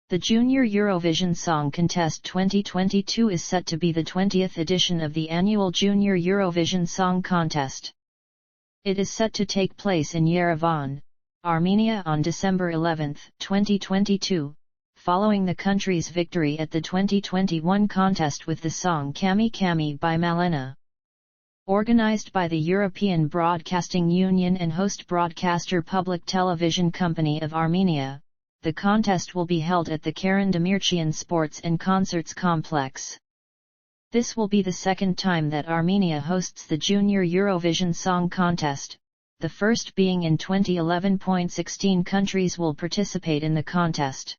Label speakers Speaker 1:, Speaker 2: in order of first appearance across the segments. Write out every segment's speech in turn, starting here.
Speaker 1: The Junior Eurovision Song Contest 2022 is set to be the 20th edition of the annual Junior Eurovision Song Contest. It is set to take place in Yerevan, Armenia on December 11, 2022, following the country's victory at the 2021 contest with the song Kami Kami by Malena. Organized by the European Broadcasting Union and host broadcaster Public Television Company of Armenia, the contest will be held at the Karen Demirchian Sports and Concerts Complex. This will be the second time that Armenia hosts the Junior Eurovision Song Contest, the first being in 2011. 16 countries will participate in the contest.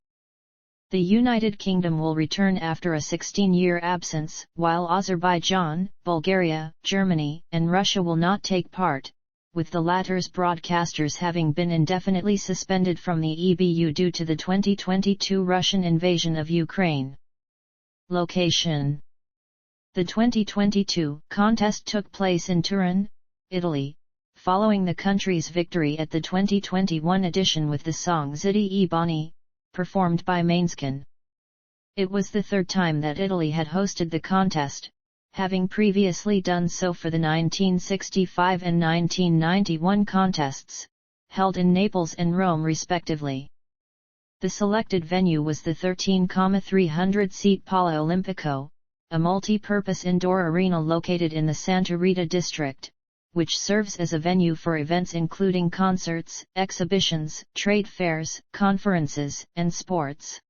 Speaker 1: The United Kingdom will return after a 16-year absence, while Azerbaijan, Bulgaria, Germany, and Russia will not take part, with the latter's broadcasters having been indefinitely suspended from the EBU due to the 2022 Russian invasion of Ukraine. Location: the 2022 contest took place in Turin, Italy, following the country's victory at the 2021 edition with the song Zidi Ibani, performed by Måneskin. It was the third time that Italy had hosted the contest, having previously done so for the 1965 and 1991 contests, held in Naples and Rome respectively. The selected venue was the 13,300-seat Pala Olimpico, a multi-purpose indoor arena located in the Santa Rita district, which serves as a venue for events including concerts, exhibitions, trade fairs, conferences, and sports.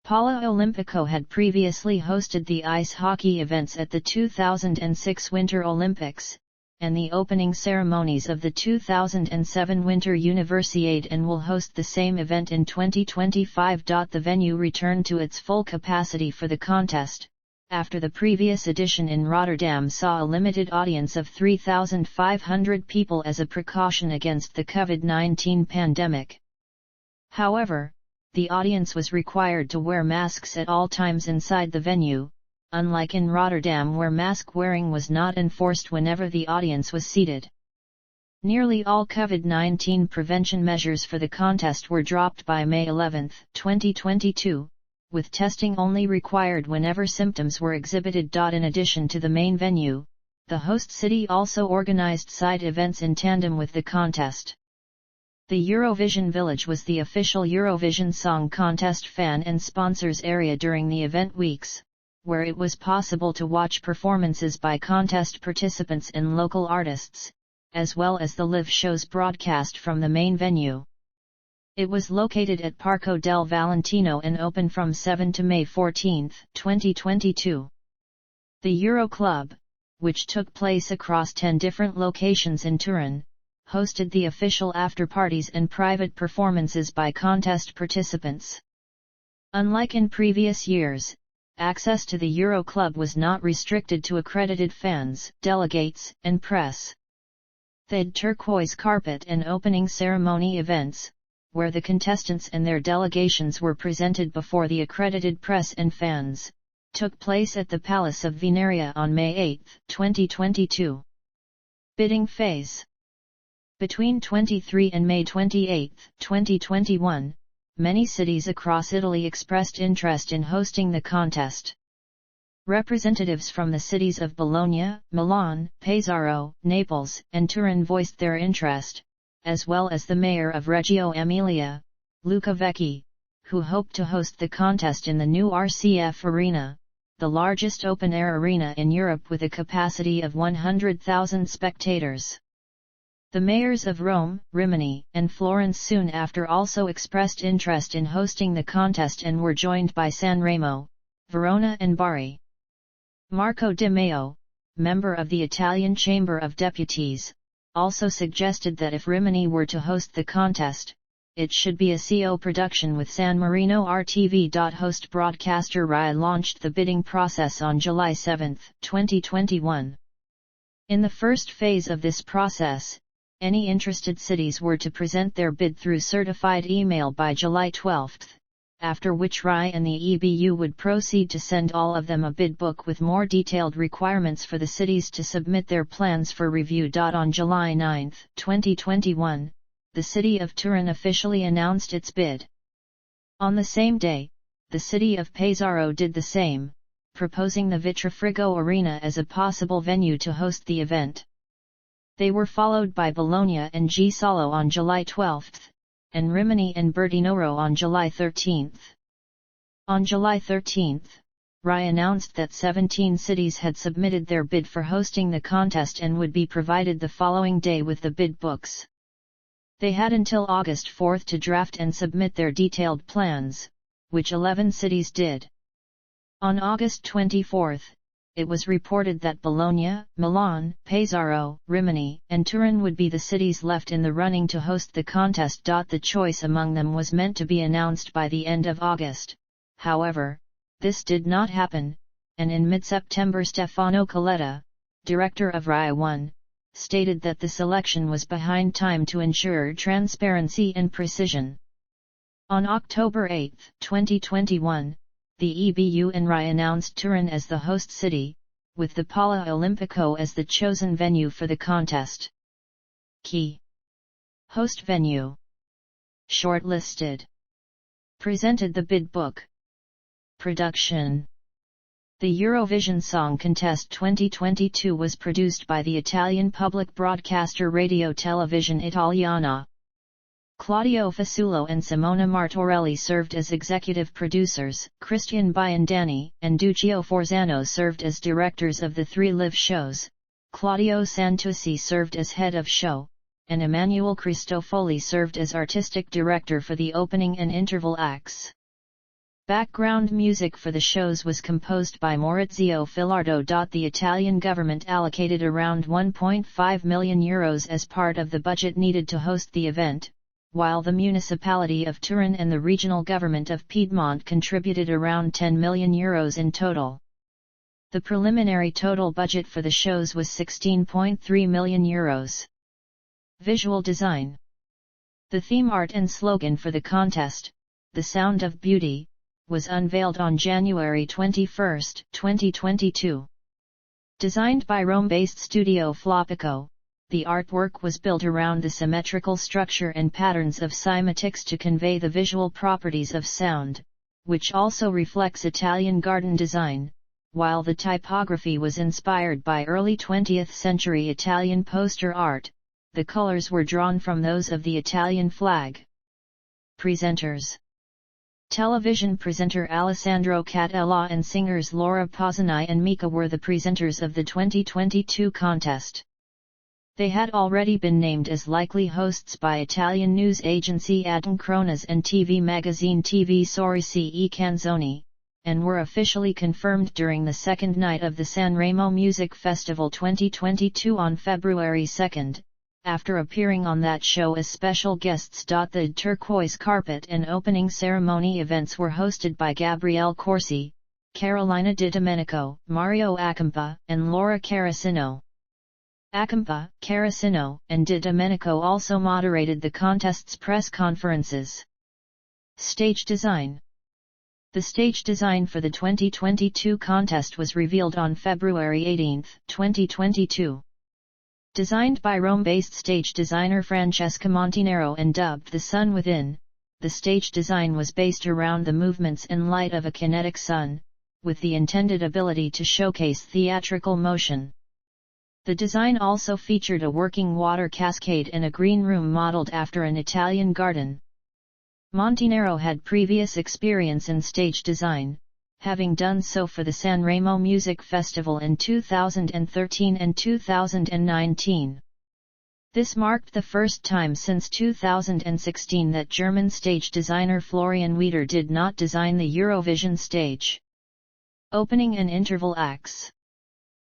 Speaker 1: Pala Olimpico had previously hosted the ice hockey events at the 2006 Winter Olympics, and the opening ceremonies of the 2007 Winter Universiade, and will host the same event in 2025. The venue returned to its full capacity for the contest, after the previous edition in Rotterdam saw a limited audience of 3,500 people as a precaution against the COVID-19 pandemic. However, the audience was required to wear masks at all times inside the venue, unlike in Rotterdam where mask wearing was not enforced whenever the audience was seated. Nearly all COVID-19 prevention measures for the contest were dropped by May 11, 2022, with testing only required whenever symptoms were exhibited. In addition to the main venue, the host city also organized side events in tandem with the contest. The Eurovision Village was the official Eurovision Song Contest fan and sponsors area during the event weeks, where it was possible to watch performances by contest participants and local artists, as well as the live shows broadcast from the main venue. It was located at Parco del Valentino and open from 7 to May 14, 2022. The Euro Club, which took place across 10 different locations in Turin, hosted the official after-parties and private performances by contest participants. Unlike in previous years, access to the Euro Club was not restricted to accredited fans, delegates, and press. They had turquoise carpet and opening ceremony events, where the contestants and their delegations were presented before the accredited press and fans, took place at the Palace of Veneria on May 8, 2022. Bidding phase. Between 23 and May 28, 2021, many cities across Italy expressed interest in hosting the contest. Representatives from the cities of Bologna, Milan, Pesaro, Naples, and Turin voiced their interest, as well as the mayor of Reggio Emilia, Luca Vecchi, who hoped to host the contest in the new RCF Arena, the largest open-air arena in Europe with a capacity of 100,000 spectators. The mayors of Rome, Rimini, and Florence soon after also expressed interest in hosting the contest and were joined by Sanremo, Verona and Bari. Marco Di Maio, member of the Italian Chamber of Deputies, also suggested that if Rimini were to host the contest, it should be a CO production with San Marino RTV. Host broadcaster Rai launched the bidding process on July 7, 2021. In the first phase of this process, any interested cities were to present their bid through certified email by July 12, after which Rai and the EBU would proceed to send all of them a bid book with more detailed requirements for the cities to submit their plans for review. On July 9, 2021, the city of Turin officially announced its bid. On the same day, the city of Pesaro did the same, proposing the Vitrafrigo Arena as a possible venue to host the event. They were followed by Bologna and Gisolo on July 12, and Rimini and Bertinoro on July 13. On July 13, RAI announced that 17 cities had submitted their bid for hosting the contest and would be provided the following day with the bid books. They had until August 4 to draft and submit their detailed plans, which 11 cities did. On August 24, it was reported that Bologna, Milan, Pesaro, Rimini, and Turin would be the cities left in the running to host the contest. The choice among them was meant to be announced by the end of August. However, this did not happen, and in mid-September Stefano Coletta, director of RAI 1, stated that the selection was behind time to ensure transparency and precision. On October 8, 2021, the EBU and RAI announced Turin as the host city, with the Pala Olimpico as the chosen venue for the contest. Key host venue shortlisted. Presented the bid book. Production. The Eurovision Song Contest 2022 was produced by the Italian public broadcaster Radio Televisione Italiana. Claudio Fasullo and Simona Martorelli served as executive producers, Christian Biondani and Duccio Forzano served as directors of the 3 live shows, Claudio Santucci served as head of show, and Emanuele Cristofoli served as artistic director for the opening and interval acts. Background music for the shows was composed by Maurizio Filardo. The Italian government allocated around €1.5 million as part of the budget needed to host the event, while the municipality of Turin and the regional government of Piedmont contributed around €10 million in total. The preliminary total budget for the shows was €16.3 million. Visual design. The theme art and slogan for the contest, "The Sound of Beauty," was unveiled on January 21, 2022. Designed by Rome-based studio Floppico, the artwork was built around the symmetrical structure and patterns of cymatics to convey the visual properties of sound, which also reflects Italian garden design, while the typography was inspired by early 20th century Italian poster art. The colors were drawn from those of the Italian flag. Presenters. Television presenter Alessandro Catella and singers Laura Pausini and Mika were the presenters of the 2022 contest. They had already been named as likely hosts by Italian news agency Atencronas and TV magazine TV Sorrisi e Canzoni, and were officially confirmed during the second night of the Sanremo Music Festival 2022 on February 2, after appearing on that show as special guests. The turquoise carpet and opening ceremony events were hosted by Gabriele Corsi, Carolina Di Domenico, Mario Acampa, and Laura Carasino. Acampa, Carasino, and Di Domenico also moderated the contest's press conferences. Stage design. The stage design for the 2022 contest was revealed on February 18, 2022. Designed by Rome-based stage designer Francesca Montinaro and dubbed "The Sun Within," the stage design was based around the movements and light of a kinetic sun, with the intended ability to showcase theatrical motion. The design also featured a working water cascade and a green room modeled after an Italian garden. Montinaro had previous experience in stage design, having done so for the Sanremo Music Festival in 2013 and 2019. This marked the first time since 2016 that German stage designer Florian Wieder did not design the Eurovision stage. Opening and interval acts.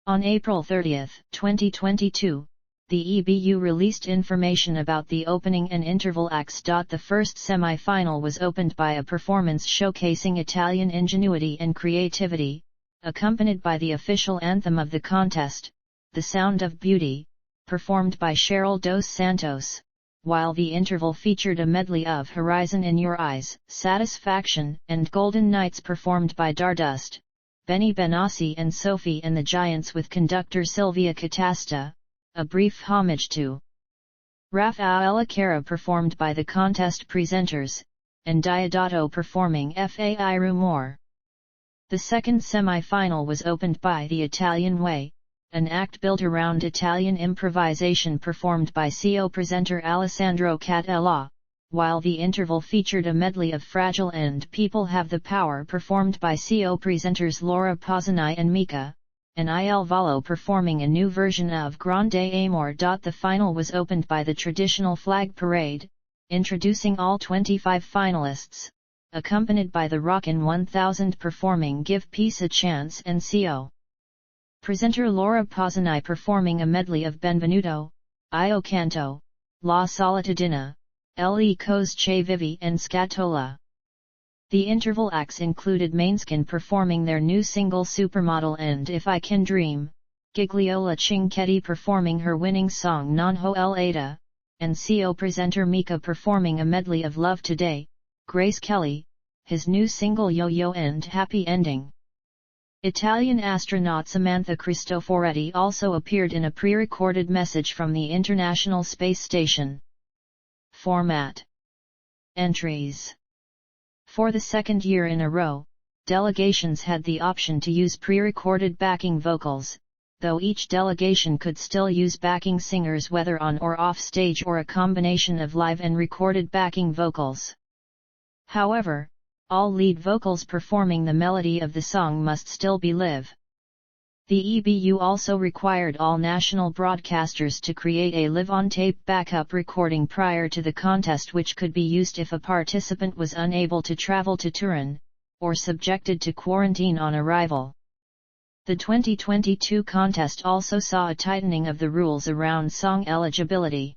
Speaker 1: On April 30, 2022, the EBU released information about the opening and interval acts. The first semi-final was opened by a performance showcasing Italian ingenuity and creativity, accompanied by the official anthem of the contest, "The Sound of Beauty," performed by Cheryl Dos Santos, while the interval featured a medley of Horizon in Your Eyes, Satisfaction, and Golden Nights performed by Dardust, Benny Benassi and Sophie and the Giants with conductor Silvia Catasta, a brief homage to Raffaella Cara performed by the contest presenters, and Diodato performing Fai Rumore. The second semi-final was opened by The Italian Way, an act built around Italian improvisation performed by CO presenter Alessandro Catella, while the interval featured a medley of Fragile and People Have the Power performed by CO presenters Laura Pausini and Mika, and Il Volo performing a new version of Grande Amor. The final was opened by the traditional flag parade, introducing all 25 finalists, accompanied by the Rockin' 1000 performing Give Peace a Chance and CO presenter Laura Pausini performing a medley of Benvenuto, Io Canto, La Solitudine, Le Cose Che Vivi and Scatola. The interval acts included Måneskin performing their new single Supermodel and If I Can Dream, Gigliola Cinquetti performing her winning song Non Ho L'Ada, and CO presenter Mika performing a medley of Love Today, Grace Kelly, his new single Yo-Yo and Happy Ending. Italian astronaut Samantha Cristoforetti also appeared in a pre-recorded message from the International Space Station. Format. Entries. For the second year in a row, delegations had the option to use pre-recorded backing vocals, though each delegation could still use backing singers whether on or off stage or a combination of live and recorded backing vocals. However, all lead vocals performing the melody of the song must still be live. The EBU also required all national broadcasters to create a live-on-tape backup recording prior to the contest, which could be used if a participant was unable to travel to Turin, or subjected to quarantine on arrival. The 2022 contest also saw a tightening of the rules around song eligibility.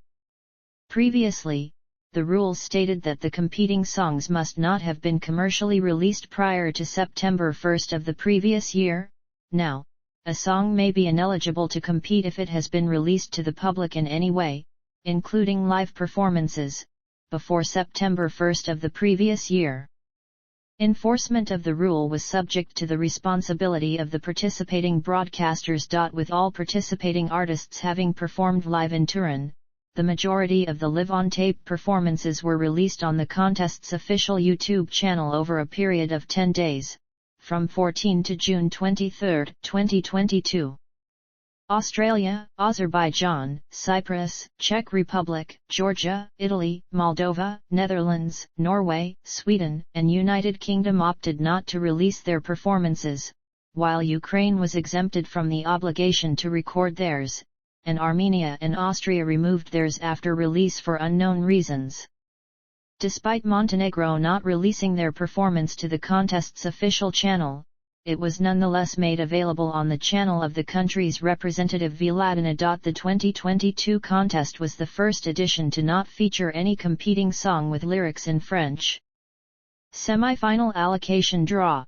Speaker 1: Previously, the rules stated that the competing songs must not have been commercially released prior to September 1 of the previous year. Now, a song may be ineligible to compete if it has been released to the public in any way, including live performances, before September 1 of the previous year. Enforcement of the rule was subject to the responsibility of the participating broadcasters. With all participating artists having performed live in Turin, the majority of the live-on-tape performances were released on the contest's official YouTube channel over a period of 10 days, from 14 to June 23, 2022. Australia, Azerbaijan, Cyprus, Czech Republic, Georgia, Italy, Moldova, Netherlands, Norway, Sweden, and United Kingdom opted not to release their performances, while Ukraine was exempted from the obligation to record theirs, and Armenia and Austria removed theirs after release for unknown reasons. Despite Montenegro not releasing their performance to the contest's official channel, it was nonetheless made available on the channel of the country's representative Vladina. The 2022 contest was the first edition to not feature any competing song with lyrics in French. Semi-final allocation draw.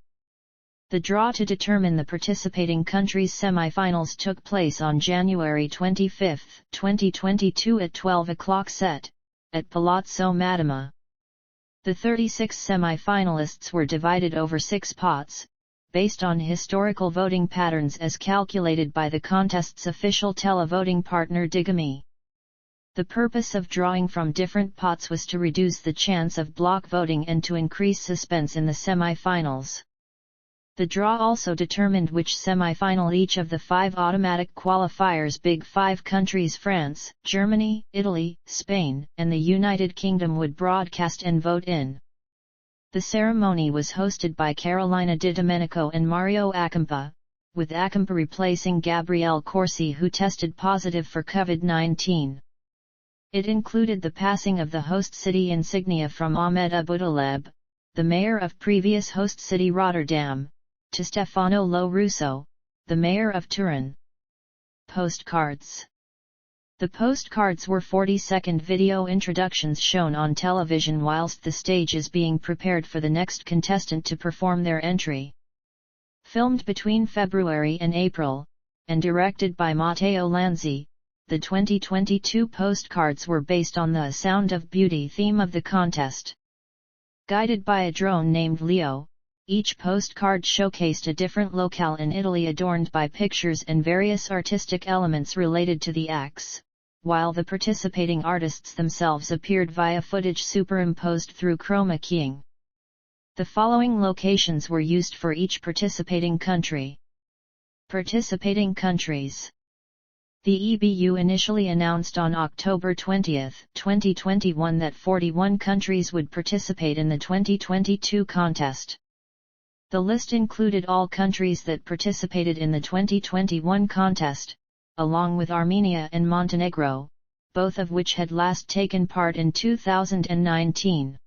Speaker 1: The draw to determine the participating countries' semi-finals took place on January 25, 2022 at 12 o'clock set, at Palazzo Madama. The 36 semi-finalists were divided over 6 pots, based on historical voting patterns as calculated by the contest's official televoting partner Digami. The purpose of drawing from different pots was to reduce the chance of block voting and to increase suspense in the semi-finals. The draw also determined which semi-final each of the 5 automatic qualifiers' Big 5 countries France, Germany, Italy, Spain, and the United Kingdom would broadcast and vote in. The ceremony was hosted by Carolina Di Domenico and Mario Acampa, with Acampa replacing Gabriele Corsi, who tested positive for COVID-19. It included the passing of the host city insignia from Ahmed Aboutaleb, the mayor of previous host city Rotterdam, to Stefano Lo Russo, the mayor of Turin. Postcards. The postcards were 40-second video introductions shown on television whilst the stage is being prepared for the next contestant to perform their entry. Filmed between February and April, and directed by Matteo Lanzi, the 2022 postcards were based on the Sound of Beauty theme of the contest. Guided by a drone named Leo, each postcard showcased a different locale in Italy adorned by pictures and various artistic elements related to the acts, while the participating artists themselves appeared via footage superimposed through chroma keying. The following locations were used for each participating country. Participating countries. The EBU initially announced on October 20, 2021 that 41 countries would participate in the 2022 contest. The list included all countries that participated in the 2021 contest, along with Armenia and Montenegro, both of which had last taken part in 2019.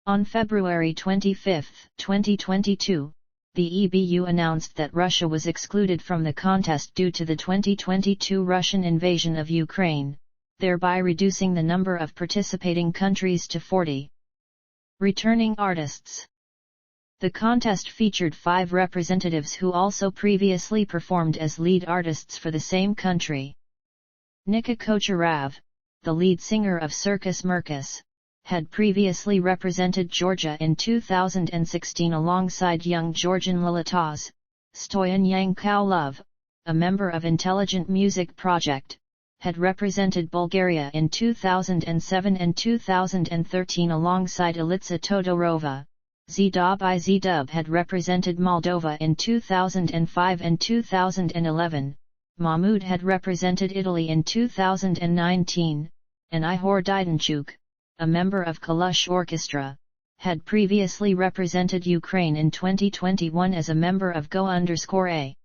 Speaker 1: On February 25, 2022, the EBU announced that Russia was excluded from the contest due to the 2022 Russian invasion of Ukraine, thereby reducing the number of participating countries to 40. Returning artists. The contest featured 5 representatives who also previously performed as lead artists for the same country. Nika Kocharav, the lead singer of Circus Mircus, had previously represented Georgia in 2016 alongside young Georgian Lilitas. Stoyan Yankoulov, a member of Intelligent Music Project, had represented Bulgaria in 2007 and 2013 alongside Ilitsa Todorova. Zdub Zdub had represented Moldova in 2005 and 2011, Mahmoud had represented Italy in 2019, and Ihor Didenchuk, a member of Kalush Orchestra, had previously represented Ukraine in 2021 as a member of Go_A.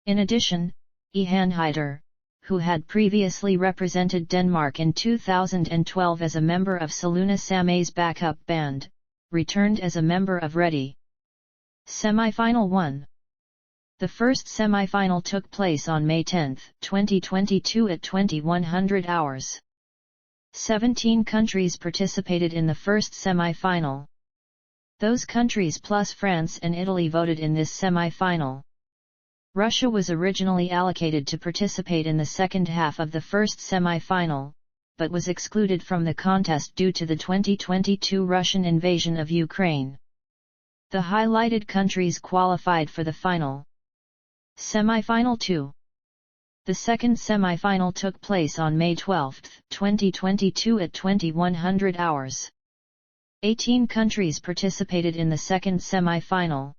Speaker 1: In addition, Ihan Haider, who had previously represented Denmark in 2012 as a member of Saluna Samay's backup band, returned as a member of Ready. Semi-Final 1. The first semi-final took place on May 10, 2022 at 2100 hours. 17 countries participated in the first semi-final. Those countries plus France and Italy voted in this semi-final. Russia was originally allocated to participate in the second half of the first semi-final, but was excluded from the contest due to the 2022 Russian invasion of Ukraine. The highlighted countries qualified for the final. Semi-final 2. The second semi-final took place on May 12, 2022 at 2100 hours. 18 countries participated in the second semi-final.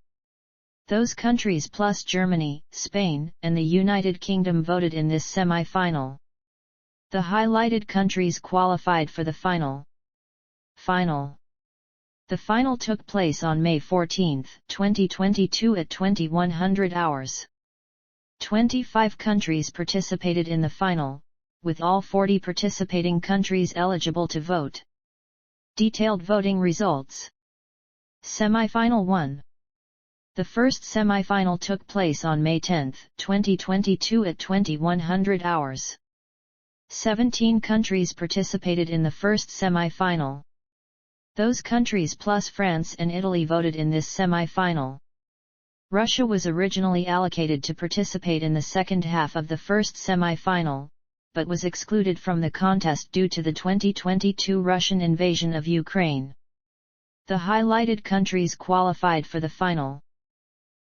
Speaker 1: Those countries plus Germany, Spain, and the United Kingdom voted in this semi-final. The highlighted countries qualified for the final. Final. The final took place on May 14, 2022 at 2100 hours. 25 countries participated in the final, with all 40 participating countries eligible to vote. Detailed voting results. Semi-final 1. The first semi-final took place on May 10, 2022 at 2100 hours. 17 countries participated in the first semi-final. Those countries plus France and Italy voted in this semi-final. Russia was originally allocated to participate in the second half of the first semi-final, but was excluded from the contest due to the 2022 Russian invasion of Ukraine. The highlighted countries qualified for the final.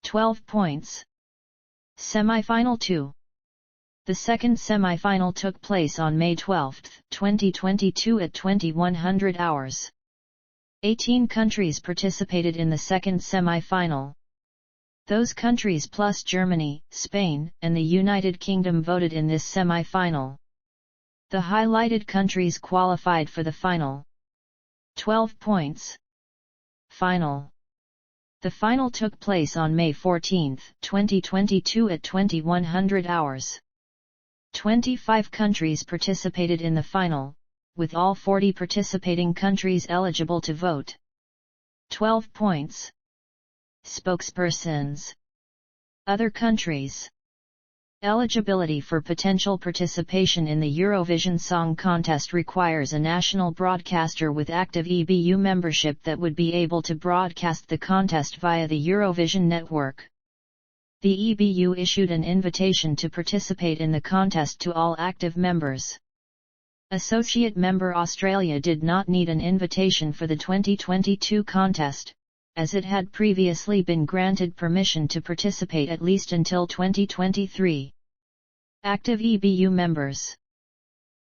Speaker 1: 12 points. Semi-final 2. The second semi-final took place on May 12, 2022 at 2100 hours. 18 countries participated in the second semi-final. Those countries plus Germany, Spain, and the United Kingdom voted in this semi-final. The highlighted countries qualified for the final. 12 points. Final. The final took place on May 14, 2022 at 2100 hours. 25 countries participated in the final, with all 40 participating countries eligible to vote. 12 points. Spokespersons. Other countries. Eligibility for potential participation in the Eurovision Song Contest requires a national broadcaster with active EBU membership that would be able to broadcast the contest via the Eurovision network. The EBU issued an invitation to participate in the contest to all active members. Associate member Australia did not need an invitation for the 2022 contest, as it had previously been granted permission to participate at least until 2023. Active EBU members.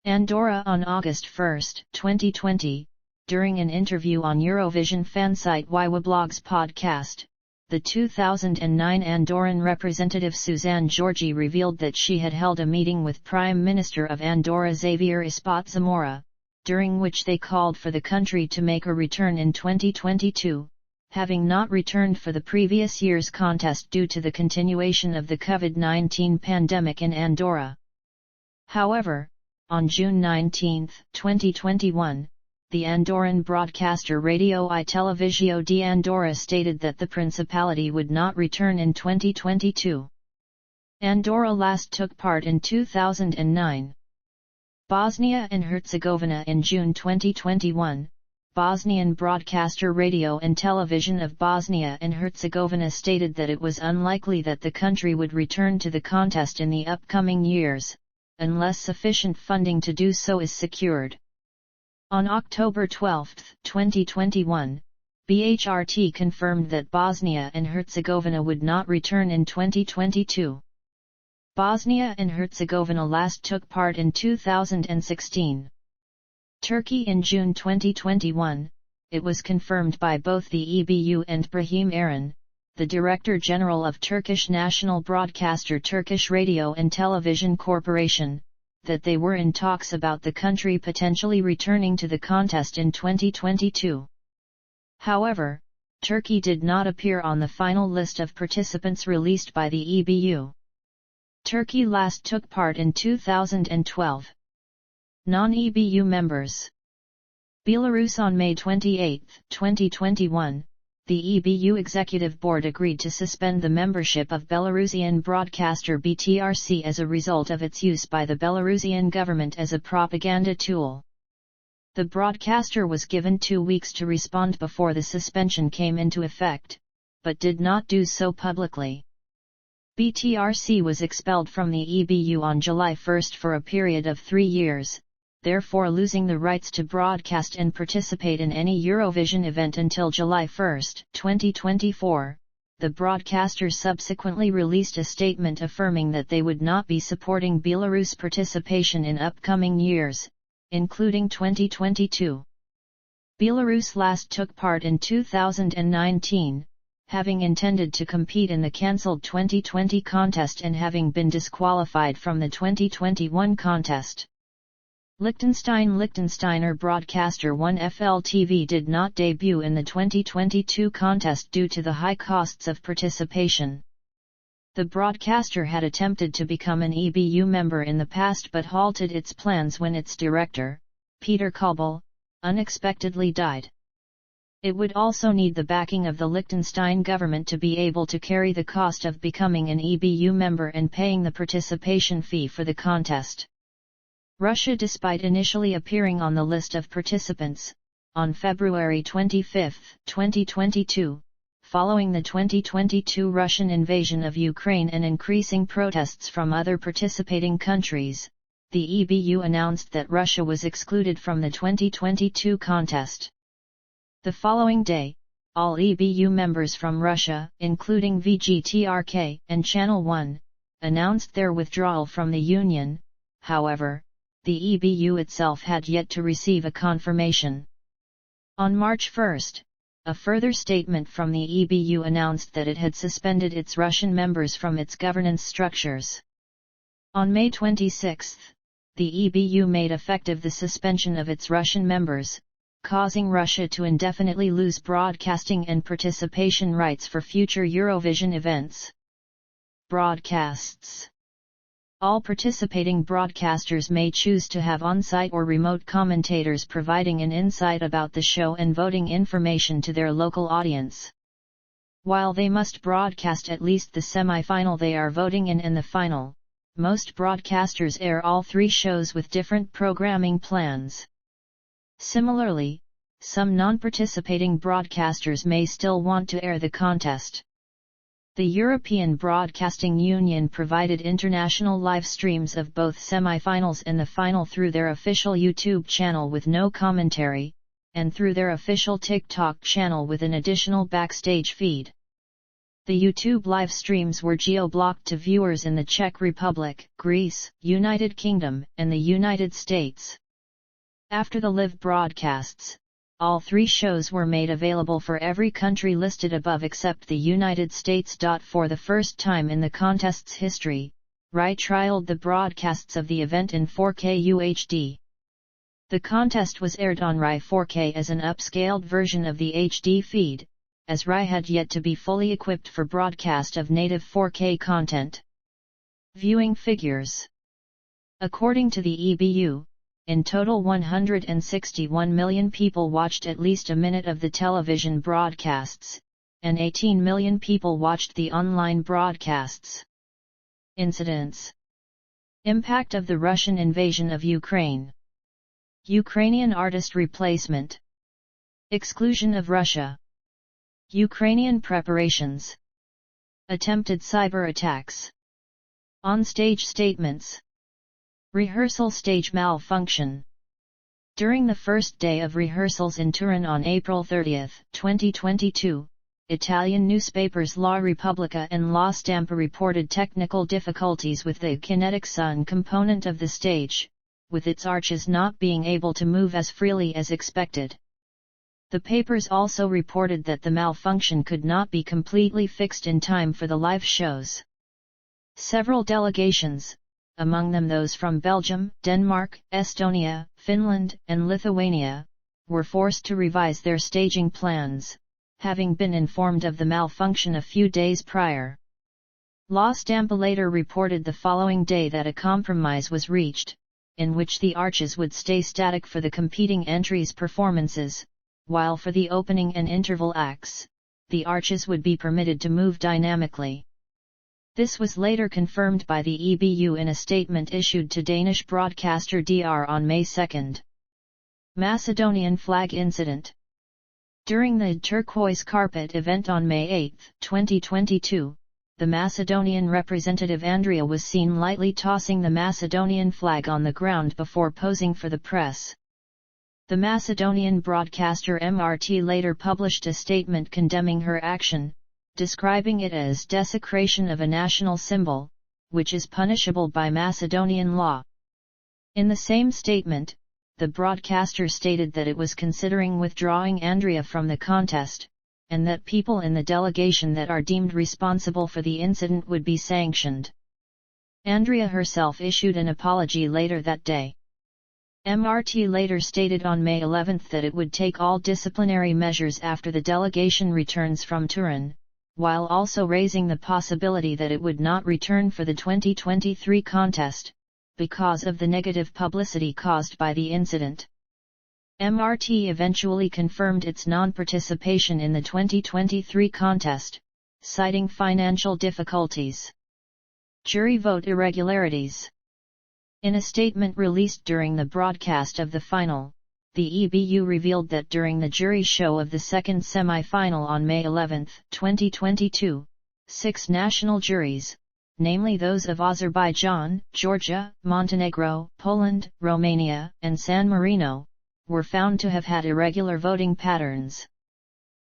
Speaker 1: Andorra. On August 1, 2020, during an interview on Eurovision fansite Ywablog's podcast, the 2009 Andorran representative Suzanne Georgi revealed that she had held a meeting with Prime Minister of Andorra Xavier Espot Zamora, during which they called for the country to make a return in 2022, having not returned for the previous year's contest due to the continuation of the COVID-19 pandemic in Andorra. However, on June 19, 2021, the Andorran broadcaster Radio I Televisio de Andorra stated that the Principality would not return in 2022. Andorra last took part in 2009. Bosnia and Herzegovina. In June 2021, Bosnian broadcaster Radio and Television of Bosnia and Herzegovina stated that it was unlikely that the country would return to the contest in the upcoming years, unless sufficient funding to do so is secured. On October 12, 2021, BHRT confirmed that Bosnia and Herzegovina would not return in 2022. Bosnia and Herzegovina last took part in 2016. Turkey. In June 2021, it was confirmed by both the EBU and Brahim Aran, the Director General of Turkish national broadcaster Turkish Radio and Television Corporation, that they were in talks about the country potentially returning to the contest in 2022. However, Turkey did not appear on the final list of participants released by the EBU. Turkey last took part in 2012. Non-EBU members. Belarus. On May 28, 2021, the EBU Executive Board agreed to suspend the membership of Belarusian broadcaster BTRC as a result of its use by the Belarusian government as a propaganda tool. The broadcaster was given 2 weeks to respond before the suspension came into effect, but did not do so publicly. BTRC was expelled from the EBU on July 1 for a period of 3 years, therefore losing the rights to broadcast and participate in any Eurovision event until July 1, 2024. The broadcasters subsequently released a statement affirming that they would not be supporting Belarus' participation in upcoming years, including 2022. Belarus last took part in 2019, having intended to compete in the cancelled 2020 contest and having been disqualified from the 2021 contest. Liechtensteiner broadcaster 1FL TV did not debut in the 2022 contest due to the high costs of participation. The broadcaster had attempted to become an EBU member in the past but halted its plans when its director, Peter Kobel, unexpectedly died. It would also need the backing of the Liechtenstein government to be able to carry the cost of becoming an EBU member and paying the participation fee for the contest. Russia. Despite initially appearing on the list of participants, on February 25, 2022, following the 2022 Russian invasion of Ukraine and increasing protests from other participating countries, the EBU announced that Russia was excluded from the 2022 contest. The following day, all EBU members from Russia, including VGTRK and Channel 1, announced their withdrawal from the Union. However, the EBU itself had yet to receive a confirmation. On March 1, a further statement from the EBU announced that it had suspended its Russian members from its governance structures. On May 26, the EBU made effective the suspension of its Russian members, causing Russia to indefinitely lose broadcasting and participation rights for future Eurovision events. Broadcasts. All participating broadcasters may choose to have on-site or remote commentators providing an insight about the show and voting information to their local audience. While they must broadcast at least the semi-final they are voting in and the final, most broadcasters air all 3 shows with different programming plans. Similarly, some non-participating broadcasters may still want to air the contest. The European Broadcasting Union provided international live streams of both semi-finals and the final through their official YouTube channel with no commentary, and through their official TikTok channel with an additional backstage feed. The YouTube live streams were geo-blocked to viewers in the Czech Republic, Greece, United Kingdom, and the United States. After the live broadcasts, all 3 shows were made available for every country listed above except the United States. For the first time in the contest's history, RAI trialed the broadcasts of the event in 4K UHD. The contest was aired on RAI 4K as an upscaled version of the HD feed, as RAI had yet to be fully equipped for broadcast of native 4K content. Viewing figures. According to the EBU, in total 161 million people watched at least a minute of the television broadcasts, and 18 million people watched the online broadcasts. Incidents. Impact of the Russian invasion of Ukraine. Ukrainian artist replacement. Exclusion of Russia. Ukrainian preparations. Attempted cyber attacks. On-stage statements. Rehearsal stage malfunction. During the first day of rehearsals in Turin on April 30, 2022, Italian newspapers La Repubblica and La Stampa reported technical difficulties with the kinetic sun component of the stage, with its arches not being able to move as freely as expected. The papers also reported that the malfunction could not be completely fixed in time for the live shows. Several delegations, among them those from Belgium, Denmark, Estonia, Finland, and Lithuania, were forced to revise their staging plans, having been informed of the malfunction a few days prior. La Stampa later reported the following day that a compromise was reached, in which the arches would stay static for the competing entries' performances, while for the opening and interval acts, the arches would be permitted to move dynamically. This was later confirmed by the EBU in a statement issued to Danish broadcaster DR on May 2. Macedonian flag incident. During the Turquoise Carpet event on May 8, 2022, the Macedonian representative Andrea was seen lightly tossing the Macedonian flag on the ground before posing for the press. The Macedonian broadcaster MRT later published a statement condemning her action, describing it as desecration of a national symbol, which is punishable by Macedonian law. In the same statement, the broadcaster stated that it was considering withdrawing Andrea from the contest, and that people in the delegation that are deemed responsible for the incident would be sanctioned. Andrea herself issued an apology later that day. MRT later stated on May 11 that it would take all disciplinary measures after the delegation returns from Turin, while also raising the possibility that it would not return for the 2023 contest, because of the negative publicity caused by the incident. MRT eventually confirmed its non-participation in the 2023 contest, citing financial difficulties. Jury vote irregularities. In a statement released during the broadcast of the final, the EBU revealed that during the jury show of the second semi-final on May 11, 2022, 6 national juries, namely those of Azerbaijan, Georgia, Montenegro, Poland, Romania, and San Marino, were found to have had irregular voting patterns.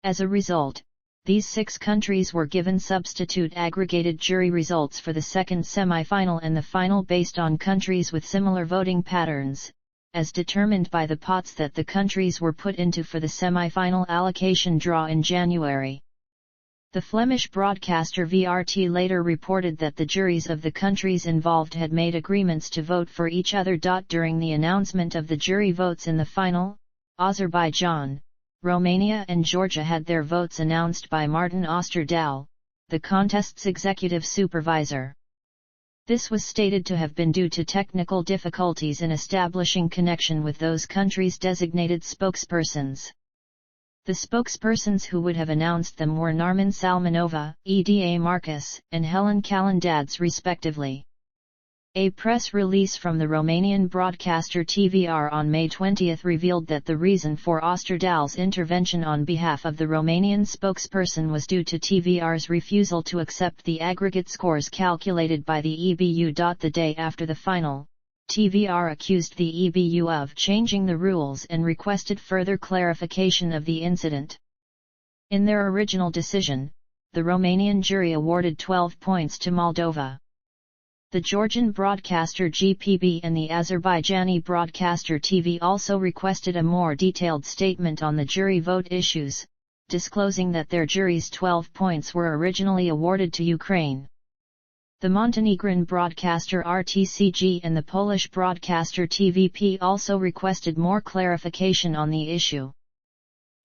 Speaker 1: As a result, these 6 countries were given substitute aggregated jury results for the second semi-final and the final based on countries with similar voting patterns, as determined by the pots that the countries were put into for the semi-final allocation draw in January. The Flemish broadcaster VRT later reported that the juries of the countries involved had made agreements to vote for each other. During the announcement of the jury votes in the final, Azerbaijan, Romania and Georgia had their votes announced by Martin Osterdahl, the contest's executive supervisor. This was stated to have been due to technical difficulties in establishing connection with those countries' designated spokespersons. The spokespersons who would have announced them were Narman Salmanova, Eda Marcus, and Helen Kalandadze respectively. A press release from the Romanian broadcaster TVR on May 20 revealed that the reason for Osterdahl's intervention on behalf of the Romanian spokesperson was due to TVR's refusal to accept the aggregate scores calculated by the EBU. The day after the final, TVR accused the EBU of changing the rules and requested further clarification of the incident. In their original decision, the Romanian jury awarded 12 points to Moldova. The Georgian broadcaster GPB and the Azerbaijani broadcaster TV also requested a more detailed statement on the jury vote issues, disclosing that their jury's 12 points were originally awarded to Ukraine. The Montenegrin broadcaster RTCG and the Polish broadcaster TVP also requested more clarification on the issue.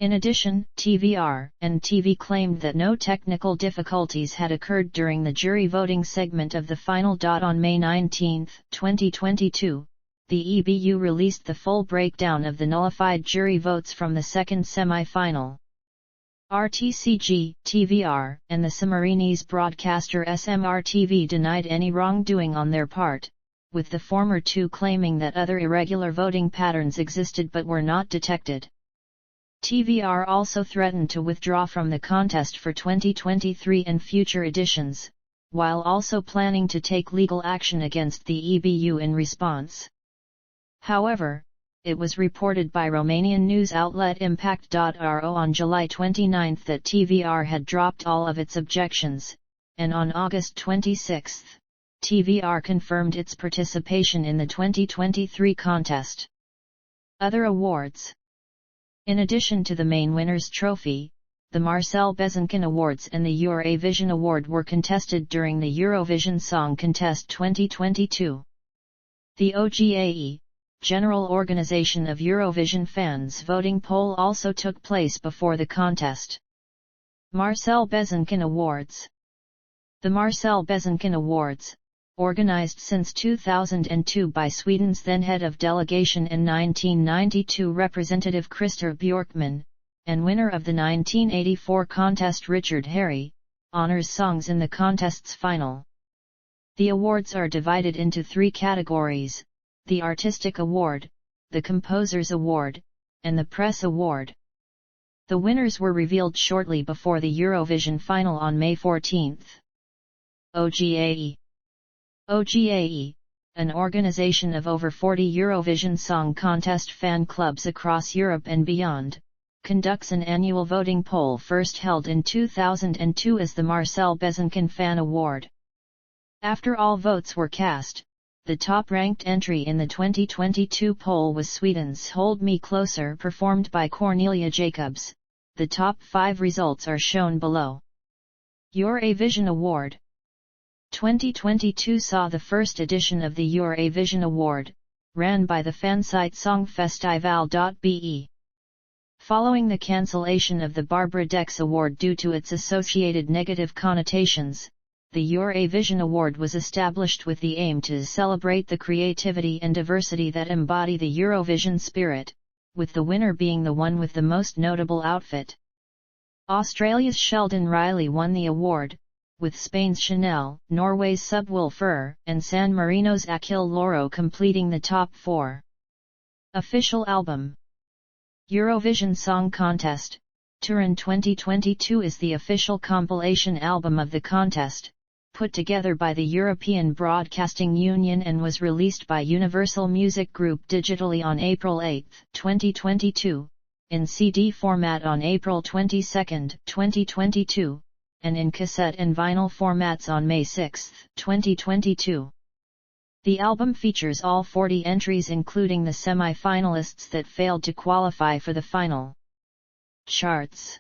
Speaker 1: In addition, TVR and TV claimed that no technical difficulties had occurred during the jury voting segment of the final. On May 19, 2022, the EBU released the full breakdown of the nullified jury votes from the second semi-final. RTCG, TVR, and the Sammarinese broadcaster SMR-TV denied any wrongdoing on their part, with the former two claiming that other irregular voting patterns existed but were not detected. TVR also threatened to withdraw from the contest for 2023 and future editions, while also planning to take legal action against the EBU in response. However, it was reported by Romanian news outlet Impact.ro on July 29 that TVR had dropped all of its objections, and on August 26, TVR confirmed its participation in the 2023 contest. Other awards. In addition to the main winner's trophy, the Marcel Bezenkin Awards and the Eurovision Award were contested during the Eurovision Song Contest 2022. The OGAE, General Organization of Eurovision Fans voting poll also took place before the contest. Marcel Bezenkin Awards. The Marcel Bezenkin Awards, organized since 2002 by Sweden's then head of delegation and 1992 representative Christer Björkman, and winner of the 1984 contest Richard Herrey, honors songs in the contest's final. The awards are divided into three categories: the Artistic Award, the Composer's Award, and the Press Award. The winners were revealed shortly before the Eurovision final on May 14. OGAE. OGAE, an organization of over 40 Eurovision Song Contest fan clubs across Europe and beyond, conducts an annual voting poll first held in 2002 as the Marcel Bezenkin Fan Award. After all votes were cast, the top-ranked entry in the 2022 poll was Sweden's Hold Me Closer performed by Cornelia Jacobs. The top 5 results are shown below. Eurovision Award 2022 saw the first edition of the Eurovision Award, ran by the fansite songfestival.be. Following the cancellation of the Barbara Dex Award due to its associated negative connotations, the Eurovision Award was established with the aim to celebrate the creativity and diversity that embody the Eurovision spirit, with the winner being the one with the most notable outfit. Australia's Sheldon Riley won the award, with Spain's Chanel, Norway's Subwoolfer, and San Marino's Achille Lauro completing the top 4. Official album. Eurovision Song Contest, Turin 2022 is the official compilation album of the contest, put together by the European Broadcasting Union and was released by Universal Music Group digitally on April 8, 2022, in CD format on April 22, 2022, and in cassette and vinyl formats on May 6, 2022. The album features all 40 entries including the semi-finalists that failed to qualify for the final. Charts.